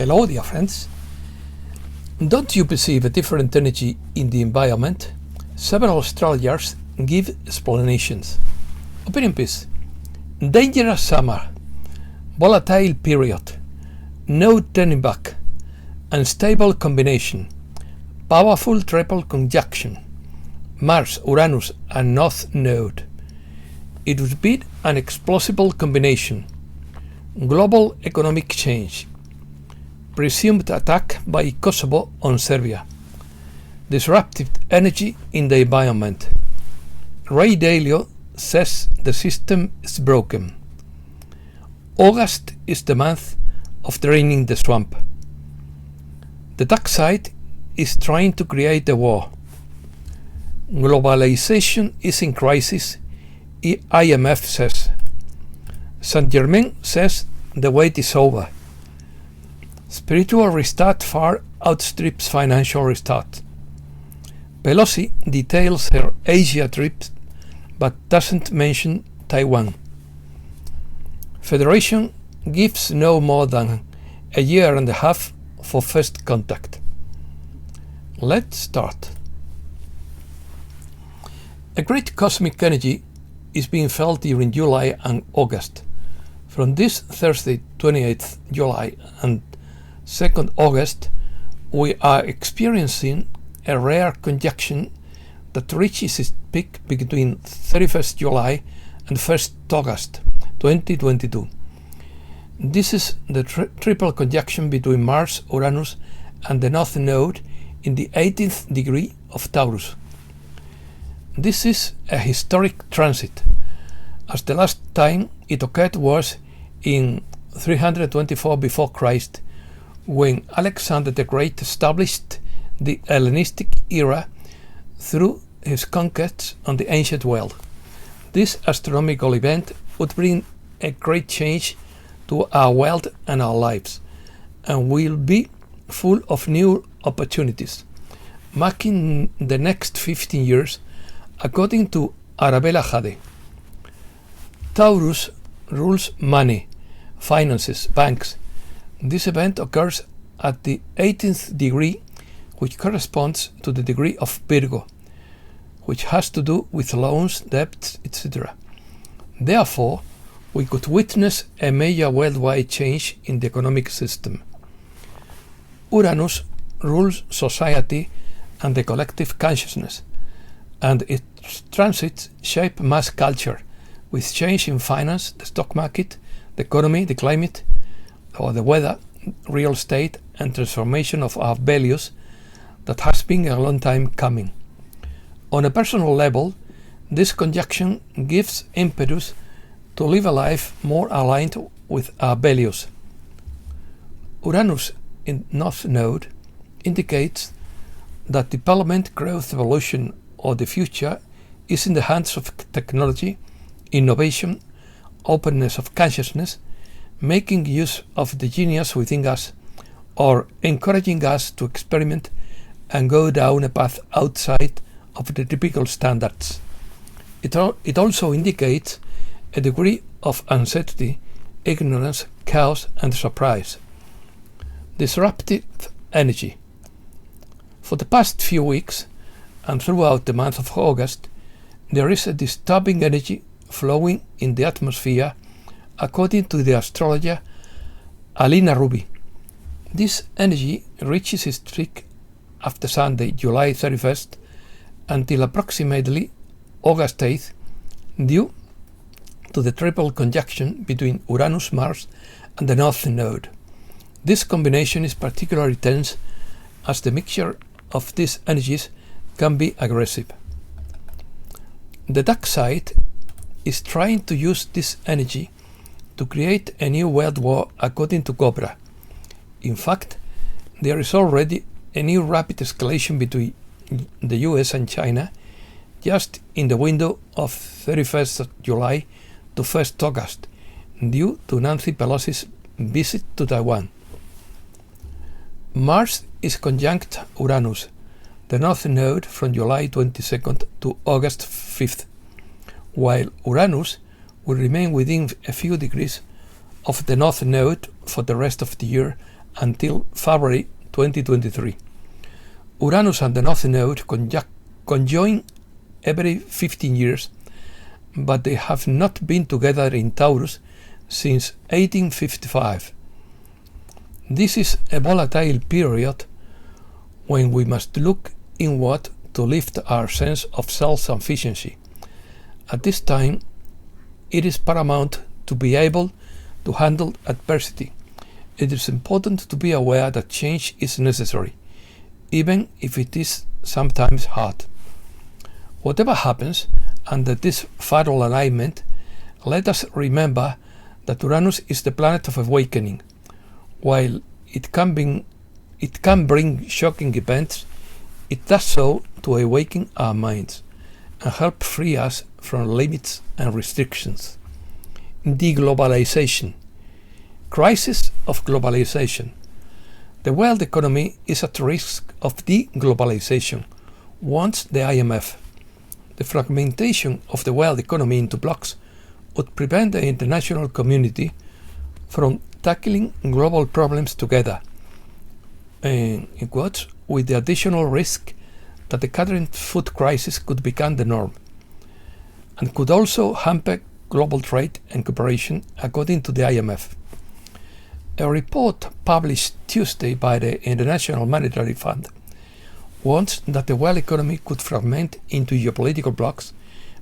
Hello, dear friends. Don't you perceive a different energy in the environment? Several astrologers give explanations. Opinion piece. Dangerous summer. Volatile period. No turning back. Unstable combination. Powerful triple conjunction. Mars, Uranus, and North Node. It would be an explosive combination. Global economic change. Presumed attack by Kosovo on Serbia. Disruptive energy in the environment. Ray Dalio says the system is broken. August is the month of draining the swamp. The dark side is trying to create a war. Globalisation is in crisis, IMF says. Germain says the wait is over. Spiritual restart far outstrips financial restart. Pelosi details her Asia trip but doesn't mention Taiwan. Federation gives no more than a year and a half for first contact. Let's start. A great cosmic energy is being felt during July and August. From this Thursday, 28th July and 2nd August, we are experiencing a rare conjunction that reaches its peak between 31st July and 1st August 2022. This is the triple conjunction between Mars, Uranus, and the North Node in the 18th degree of Taurus. This is a historic transit, as the last time it occurred was in 324 before Christ, when Alexander the Great established the Hellenistic era through his conquests on the ancient world. This astronomical event would bring a great change to our world and our lives, and will be full of new opportunities, marking the next 15 years, according to Arabella Jade. Taurus rules money, finances, banks. This event occurs at the 18th degree, which corresponds to the degree of Virgo, which has to do with loans, debts, etc. Therefore, we could witness a major worldwide change in the economic system. Uranus rules society and the collective consciousness, and its transits shape mass culture, with change in finance, the stock market, the economy, the climate, or the weather, real estate, and transformation of our values that has been a long time coming. On a personal level, this conjunction gives impetus to live a life more aligned with our values. Uranus in North Node indicates that development, growth, evolution, or the future is in the hands of technology, innovation, openness of consciousness, making use of the genius within us, or encouraging us to experiment and go down a path outside of the typical standards. It also indicates a degree of uncertainty, ignorance, chaos, and surprise. Disruptive energy. For the past few weeks, and throughout the month of August, there is a disturbing energy flowing in the atmosphere, according to the astrologer Alina Ruby. This energy reaches its peak after Sunday, July 31st, until approximately August 8th, due to the triple conjunction between Uranus, Mars, and the North Node. This combination is particularly tense, as the mixture of these energies can be aggressive. The dark side is trying to use this energy to create a new world war, according to Cobra. In fact, there is already a new rapid escalation between the US and China, just in the window of 31st of July to 1st August, due to Nancy Pelosi's visit to Taiwan. Mars is conjunct Uranus, the North Node, from July 22nd to August 5th, while Uranus will remain within a few degrees of the North Node for the rest of the year until February 2023. Uranus and the North Node conjoin every 15 years, but they have not been together in Taurus since 1855. This is a volatile period when we must look inward to lift our sense of self-sufficiency. At this time, it is paramount to be able to handle adversity. It is important to be aware that change is necessary, even if it is sometimes hard. Whatever happens under this fatal alignment, let us remember that Uranus is the planet of awakening. While it can bring shocking events, it does so to awaken our minds and help free us from limits and restrictions. Deglobalization. Crisis of globalization. The world economy is at risk of deglobalization, warns the IMF. The fragmentation of the world economy into blocks would prevent the international community from tackling global problems together, in quotes, with the additional risk that the current food crisis could become the norm, and could also hamper global trade and cooperation, according to the IMF. A report published Tuesday by the International Monetary Fund warns that the world economy could fragment into geopolitical blocs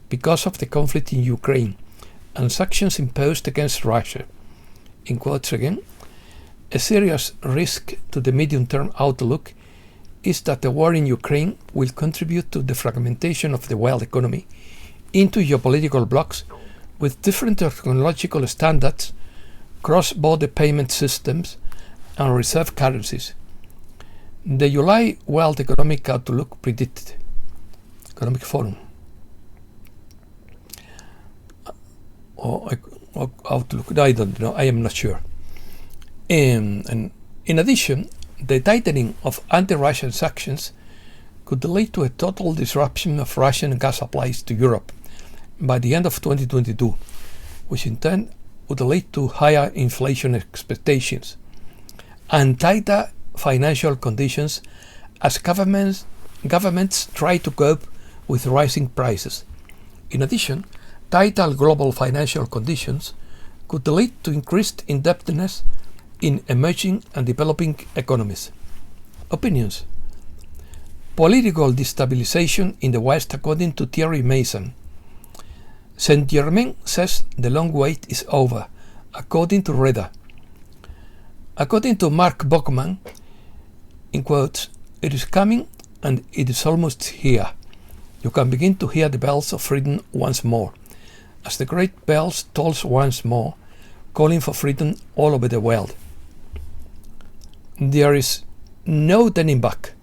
because of the conflict in Ukraine and sanctions imposed against Russia. In quotes again, a serious risk to the medium-term outlook is that the war in Ukraine will contribute to the fragmentation of the world economy into geopolitical blocs with different technological standards, cross-border payment systems, and reserve currencies. The July World Economic Outlook predicted, Economic Forum, or Outlook, I don't know, I am not sure. And in addition, the tightening of anti-Russian sanctions could lead to a total disruption of Russian gas supplies to Europe by the end of 2022, which in turn would lead to higher inflation expectations and tighter financial conditions as governments try to cope with rising prices. In addition, tighter global financial conditions could lead to increased indebtedness in emerging and developing economies. Opinions. Political destabilization in the West, according to Thierry Mason. Saint Germain says the long wait is over, according to Reda. According to Mark Bockman, in quotes, it is coming and it is almost here. You can begin to hear the bells of freedom once more, as the great bells tolls once more, calling for freedom all over the world. There is no turning back.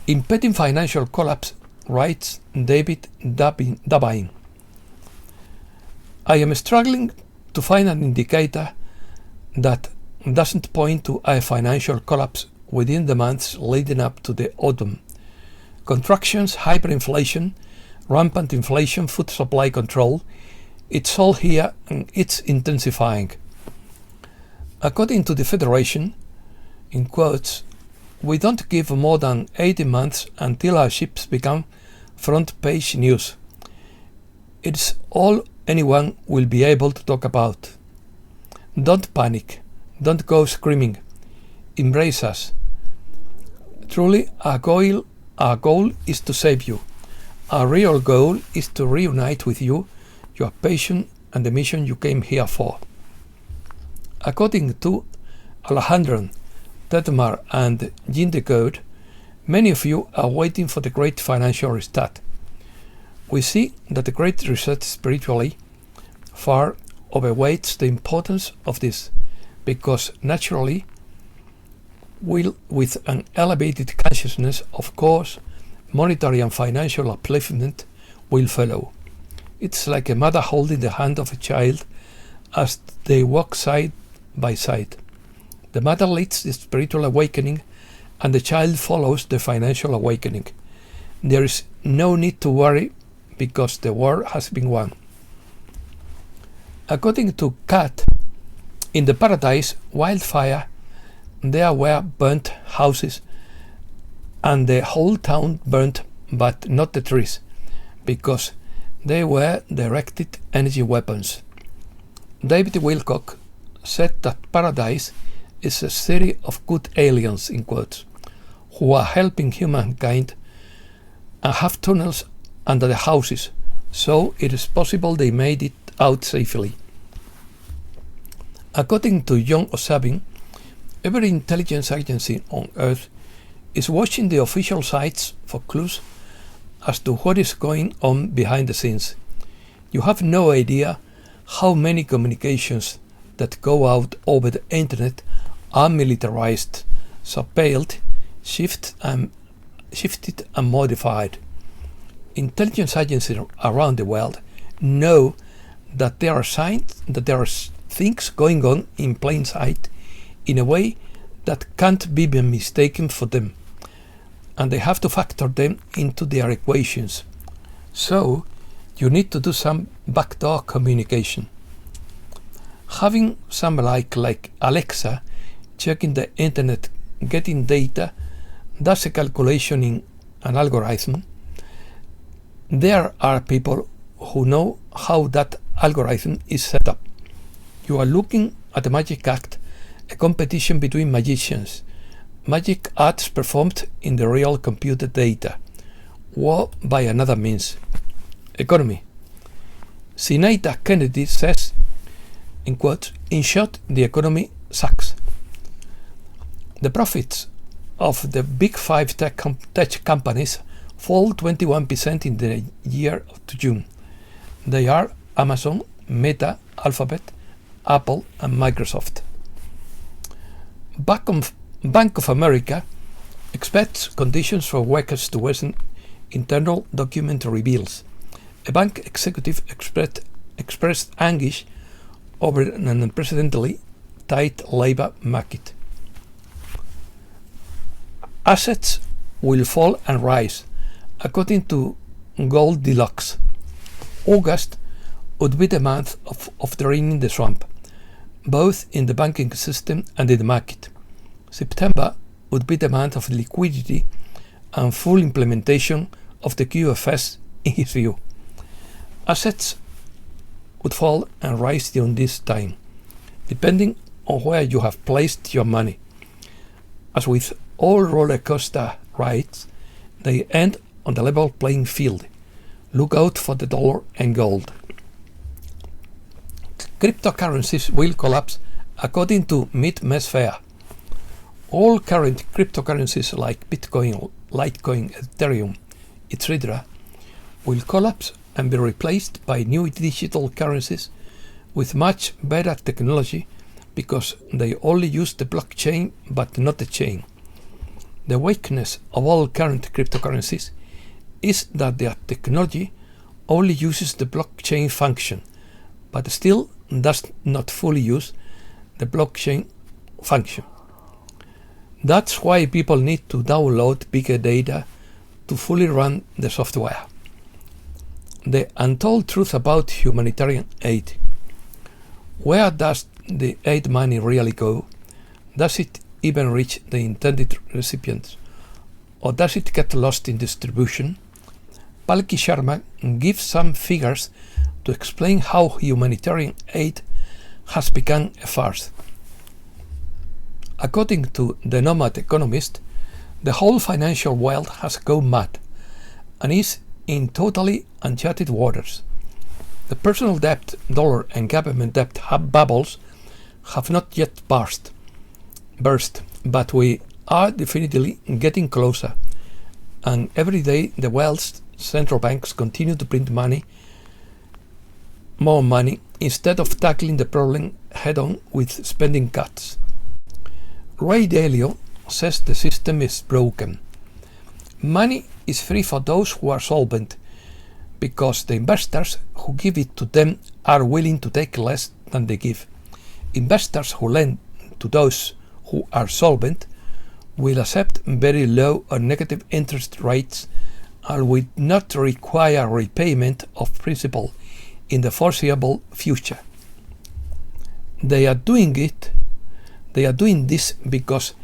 Impending financial collapse, writes David Dabine. I am struggling to find an indicator that doesn't point to a financial collapse within the months leading up to the autumn. Contractions, hyperinflation, rampant inflation, food supply control, it's all here and it's intensifying. According to the Federation, in quotes, we don't give more than 18 months until our ships become front page news. It's all anyone will be able to talk about. Don't panic. Don't go screaming. Embrace us. Truly, our goal is to save you. Our real goal is to reunite with you, your passion and the mission you came here for. According to Alejandro, Tetmar and Jean Decode, many of you are waiting for the great financial restart. We see that the great reset spiritually far overweights the importance of this, because naturally, with an elevated consciousness, of course, monetary and financial upliftment will follow. It's like a mother holding the hand of a child as they walk side by side. The mother leads the spiritual awakening and the child follows the financial awakening. There is no need to worry because the war has been won. According to Kat, in the paradise, wildfire there were burnt houses and the whole town burnt, but not the trees, because they were directed energy weapons. David Wilcock said that paradise is a city of good aliens, in quotes, who are helping humankind and have tunnels under the houses, so it is possible they made it out safely. According to John O'Sabin, every intelligence agency on Earth is watching the official sites for clues as to what is going on behind the scenes. You have no idea how many communications that go out over the internet are militarized, surveilled, shifted and modified. Intelligence agencies around the world know that there are signs that there are things going on in plain sight in a way that can't be mistaken for them, and they have to factor them into their equations. So you need to do some backdoor communication. Having something like Alexa checking the internet, getting data, does a calculation in an algorithm, there are people who know how that algorithm is set up. You are looking at a magic act, a competition between magicians, magic acts performed in the real computed data, or by another means. Economy. Senator Kennedy says, in quotes, "In short, the economy sucks." The profits of the big five tech companies fall 21% in the year to June. They are Amazon, Meta, Alphabet, Apple, and Microsoft. Bank of America expects conditions for workers to worsen, internal document reveals. A bank executive expressed anguish over an unprecedentedly tight labor market. Assets will fall and rise, according to Goldilocks. August would be the month of draining the swamp, both in the banking system and in the market. September would be the month of liquidity and full implementation of the QFS in his view. Assets would fall and rise during this time, depending on where you have placed your money. As with all roller coaster rides, they end on the level playing field. Look out for the dollar and gold. Cryptocurrencies will collapse according to Mid-Mess Fair. All current cryptocurrencies like Bitcoin, Litecoin, Ethereum, etc. will collapse and be replaced by new digital currencies with much better technology because they only use the blockchain but not the chain. The weakness of all current cryptocurrencies is that their technology only uses the blockchain function, but still does not fully use the blockchain function. That's why people need to download bigger data to fully run the software. The untold truth about humanitarian aid. Where does the aid money really go? Does it even reach the intended recipients? Or does it get lost in distribution? Palki Sharma gives some figures to explain how humanitarian aid has become a farce. According to the Nomad Economist, the whole financial world has gone mad and is in totally uncharted waters. The personal debt, dollar and government debt bubbles have not yet burst, but we are definitely getting closer, and every day the world's central banks continue to print more money, instead of tackling the problem head-on with spending cuts. Ray Dalio says the system is broken. Money is free for those who are solvent, because the investors who give it to them are willing to take less than they give. Investors who lend to those who are solvent will accept very low or negative interest rates and will not require repayment of principal in the foreseeable future. They are doing it They are doing this because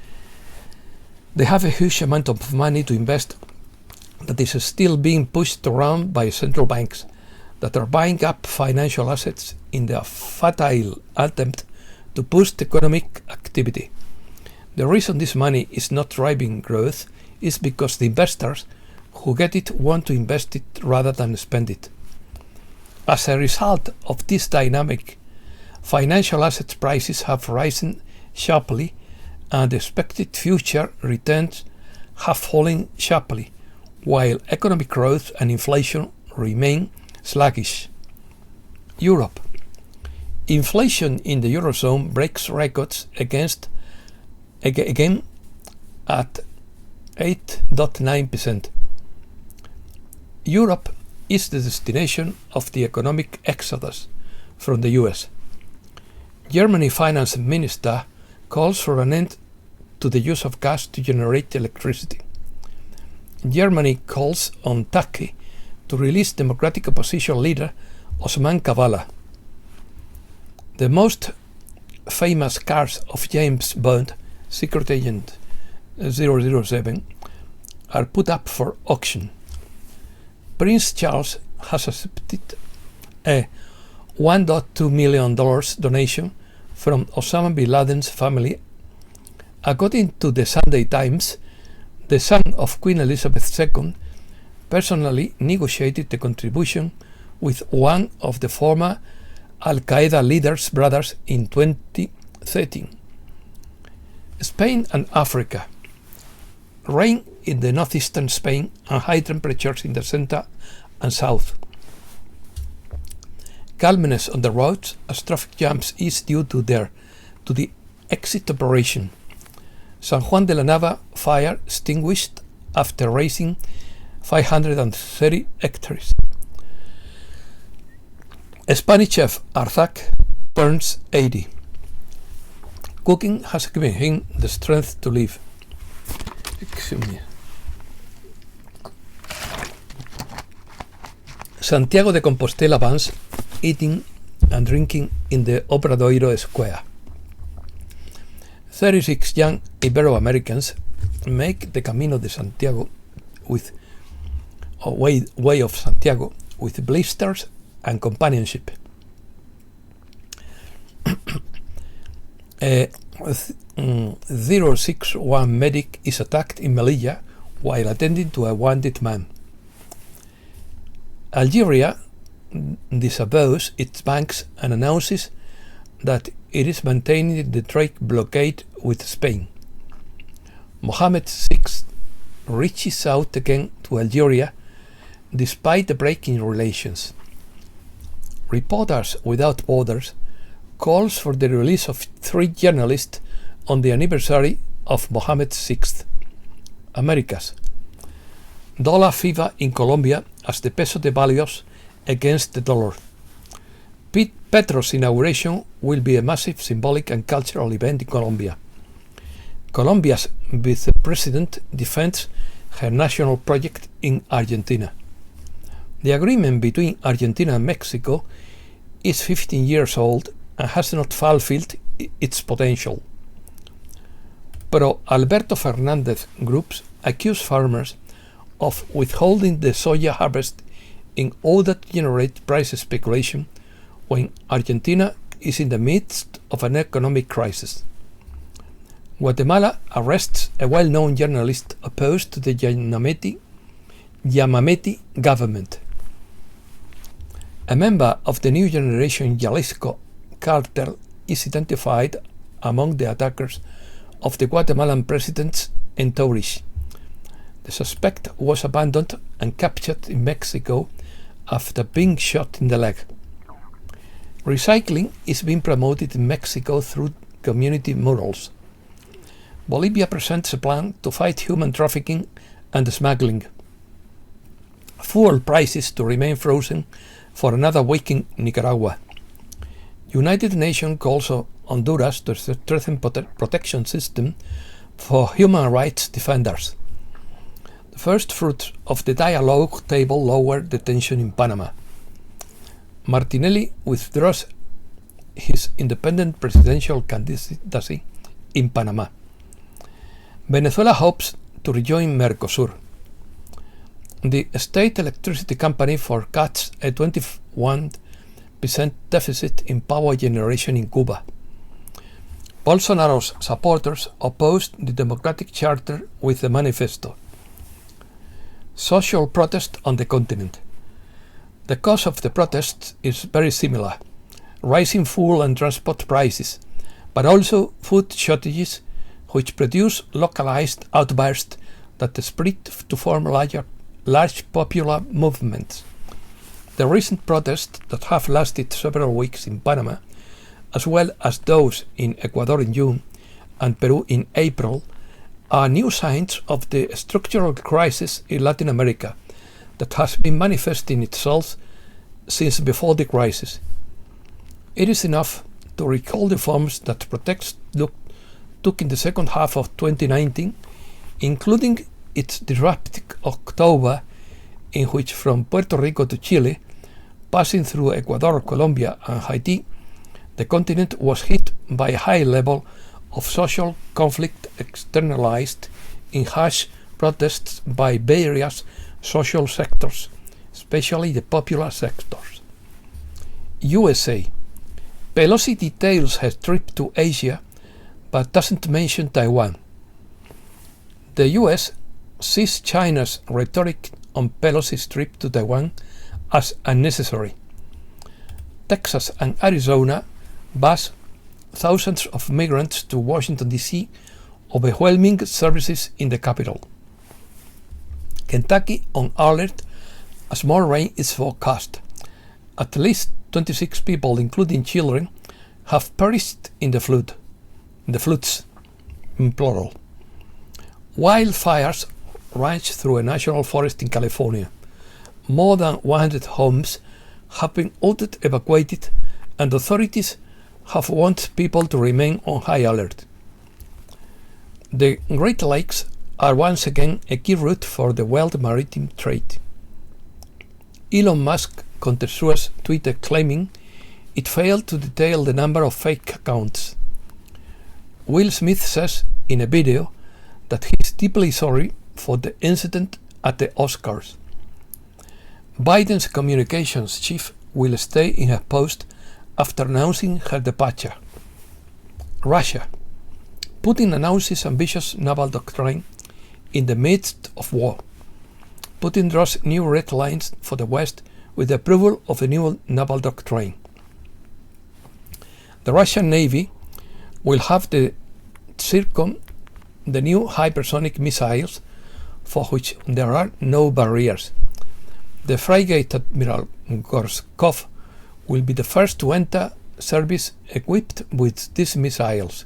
they have a huge amount of money to invest that is still being pushed around by central banks that are buying up financial assets in their futile attempt to boost economic activity. The reason this money is not driving growth is because the investors who get it want to invest it rather than spend it. As a result of this dynamic, financial assets prices have risen sharply and expected future returns have fallen sharply, while economic growth and inflation remain sluggish. Europe. Inflation in the Eurozone breaks records again at 8.9%. Europe is the destination of the economic exodus from the US. Germany Finance Minister calls for an end to the use of gas to generate electricity. Germany calls on Turkey to release democratic opposition leader Osman Kavala. The most famous cars of James Bond, Secret Agent 007, are put up for auction. Prince Charles has accepted a $1.2 million donation from Osama bin Laden's family. According to the Sunday Times, the son of Queen Elizabeth II personally negotiated the contribution with one of the former Al-Qaeda leader's brothers in 2013. Spain and Africa. Rain in the northeastern Spain and high temperatures in the center and south. Calmness on the roads as traffic jams is due to the exit operation. San Juan de la Nava fire extinguished after raising 530 hectares. Spanish chef Arzac turns 80. Cooking has given him the strength to live. Excuse me. Santiago de Compostela bans eating and drinking in the Obradoiro Square. 36 young Ibero-Americans make the Camino de Santiago way of Santiago with blisters and companionship. A 061 medic is attacked in Melilla while attending to a wounded man. Algeria disavows its banks and announces that it is maintaining the trade blockade with Spain. Mohammed VI reaches out again to Algeria despite the break in relations. Reporters Without Borders calls for the release of 3 journalists on the anniversary of Mohammed VI. Americas. Dollar fever in Colombia as the peso devalues against the dollar. Petro's inauguration will be a massive symbolic and cultural event in Colombia. Colombia's vice president defends her national project in Argentina. The agreement between Argentina and Mexico is 15 years old and has not fulfilled its potential. Pro Alberto Fernandez groups accuse farmers of withholding the soya harvest in order to generate price speculation when Argentina is in the midst of an economic crisis. Guatemala arrests a well-known journalist opposed to the Yamameti government. A member of the New Generation Jalisco cartel is identified among the attackers of the Guatemalan president's entourage. The suspect was abandoned and captured in Mexico after being shot in the leg. Recycling is being promoted in Mexico through community murals. Bolivia presents a plan to fight human trafficking and smuggling. Fuel prices to remain frozen for another week in Nicaragua. United Nations calls on Honduras to strengthen protection system for human rights defenders. The first fruit of the dialogue table lowered the tension in Panama. Martinelli withdraws his independent presidential candidacy in Panama. Venezuela hopes to rejoin Mercosur. The state electricity company forecasts a 21% deficit in power generation in Cuba. Bolsonaro's supporters opposed the democratic charter with the manifesto. Social protest on the continent. The cause of the protests is very similar: rising fuel and transport prices, but also food shortages, which produce localized outbursts that spread to form large popular movements. The recent protests that have lasted several weeks in Panama, as well as those in Ecuador in June and Peru in April, are new signs of the structural crisis in Latin America that has been manifesting itself since before the crisis. It is enough to recall the forms that protests took in the second half of 2019, including its Disruptive October, in which from Puerto Rico to Chile, passing through Ecuador, Colombia and Haiti, the continent was hit by a high level of social conflict externalized in harsh protests by various social sectors, especially the popular sectors. USA. Pelosi details her trip to Asia but doesn't mention Taiwan. The US sees China's rhetoric on Pelosi's trip to Taiwan as unnecessary. Texas and Arizona bus thousands of migrants to Washington, D.C., overwhelming services in the capital. Kentucky on alert as more rain is forecast. At least 26 people, including children, have perished in the floods, in plural. Wildfires rage through a national forest in California. More than 100 homes have been ordered evacuated, and authorities have warned people to remain on high alert. The Great Lakes are once again a key route for the world maritime trade. Elon Musk contemptuous Twitter claiming it failed to detail the number of fake accounts. Will Smith says in a video that he is deeply sorry for the incident at the Oscars. Biden's communications chief will stay in her post after announcing her departure. Russia. Putin announces ambitious naval doctrine in the midst of war. Putin draws new red lines for the West with the approval of the new naval doctrine. The Russian Navy will have the Zircon, the new hypersonic missiles for which there are no barriers. The frigate Admiral Gorskov will be the first to enter service equipped with these missiles.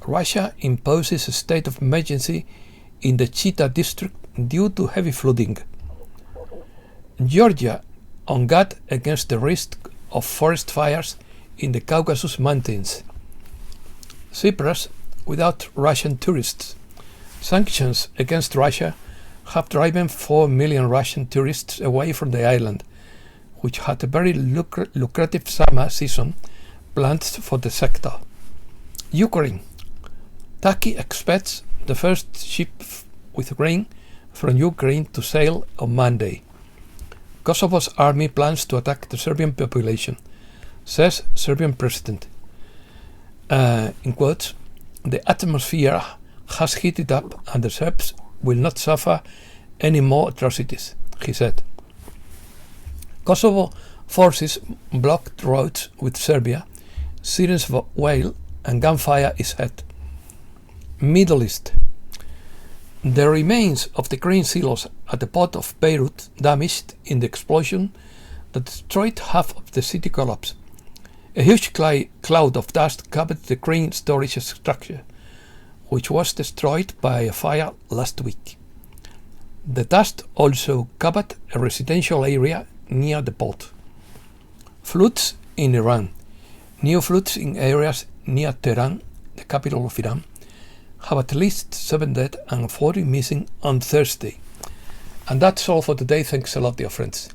Russia imposes a state of emergency in the Chita district due to heavy flooding. Georgia on guard against the risk of forest fires in the Caucasus Mountains. Cyprus without Russian tourists. Sanctions against Russia have driven 4 million Russian tourists away from the island, which had a very lucrative summer season planned for the sector. Ukraine. Turkey expects the first ship with grain from Ukraine to sail on Monday. Kosovo's army plans to attack the Serbian population, says Serbian president. In quotes, the atmosphere has heated up and the Serbs will not suffer any more atrocities, he said. Kosovo forces blocked roads with Serbia, sirens wail and gunfire is heard. Middle East. The remains of the grain silos at the port of Beirut damaged in the explosion that destroyed half of the city collapse. A huge cloud of dust covered the grain storage structure, which was destroyed by a fire last week. The dust also covered a residential area near the port. Floods in Iran. New floods in areas near Tehran, the capital of Iran, have at least 7 dead and 40 missing on Thursday. And that's all for today. Thanks a lot, dear friends.